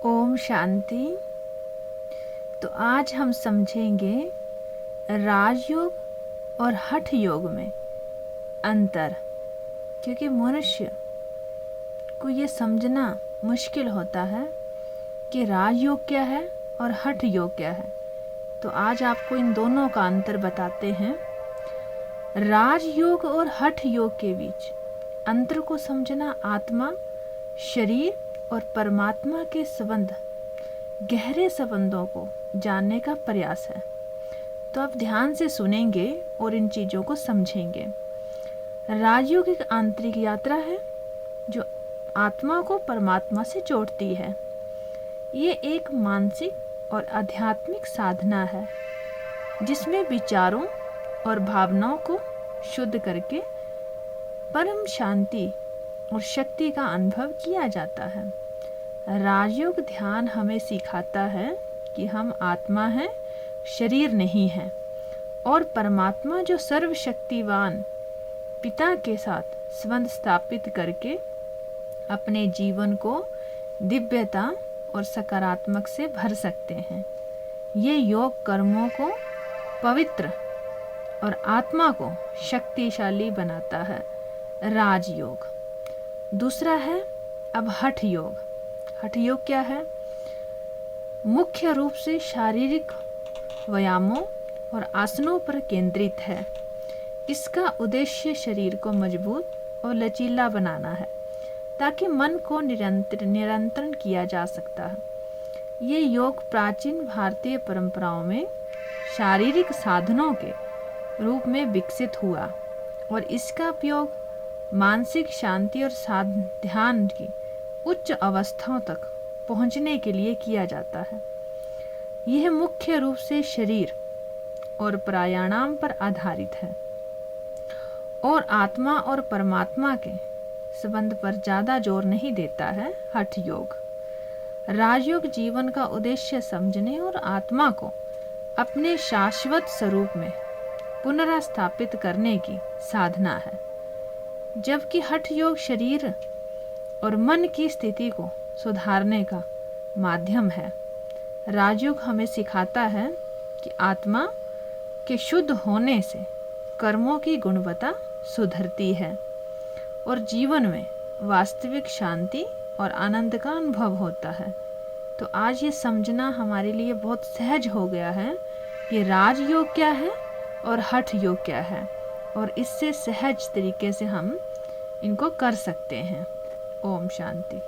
ओम शांति। तो आज हम समझेंगे राजयोग और हठ योग में अंतर, क्योंकि मनुष्य को ये समझना मुश्किल होता है कि राजयोग क्या है और हठ योग क्या है। तो आज आपको इन दोनों का अंतर बताते हैं। राजयोग और हठ योग के बीच अंतर को समझना आत्मा, शरीर और परमात्मा के संबंध, गहरे संबंधों को जानने का प्रयास है। तो आप ध्यान से सुनेंगे और इन चीज़ों को समझेंगे। राजयोग एक आंतरिक यात्रा है जो आत्मा को परमात्मा से जोड़ती है। ये एक मानसिक और आध्यात्मिक साधना है जिसमें विचारों और भावनाओं को शुद्ध करके परम शांति और शक्ति का अनुभव किया जाता है। राजयोग ध्यान हमें सिखाता है कि हम आत्मा हैं, शरीर नहीं है, और परमात्मा जो सर्वशक्तिवान पिता के साथ संबंध स्थापित करके अपने जीवन को दिव्यता और सकारात्मक से भर सकते हैं। ये योग कर्मों को पवित्र और आत्मा को शक्तिशाली बनाता है। राजयोग। दूसरा है अब हठ योग। हठ योग क्या है? मुख्य रूप से शारीरिक व्यायामों और आसनों पर केंद्रित है। इसका उद्देश्य शरीर को मजबूत और लचीला बनाना है ताकि मन को नियंत्रण किया जा सकता है। ये योग प्राचीन भारतीय परंपराओं में शारीरिक साधनों के रूप में विकसित हुआ और इसका उपयोग मानसिक शांति और ध्यान की उच्च अवस्थाओं तक पहुंचने के लिए किया जाता है। यह मुख्य रूप से शरीर और प्राणायाम पर आधारित है और आत्मा और परमात्मा के संबंध पर ज़्यादा जोर नहीं देता है। हठ योग। राजयोग जीवन का उद्देश्य समझने और आत्मा को अपने शाश्वत स्वरूप में पुनर्स्थापित करने की साधना है, जबकि हठ योग शरीर और मन की स्थिति को सुधारने का माध्यम है। राजयोग हमें सिखाता है कि आत्मा के शुद्ध होने से कर्मों की गुणवत्ता सुधरती है और जीवन में वास्तविक शांति और आनंद का अनुभव होता है। तो आज ये समझना हमारे लिए बहुत सहज हो गया है कि राजयोग क्या है और हठ योग क्या है, और इससे सहज तरीके से हम इनको कर सकते हैं। ओम शांति।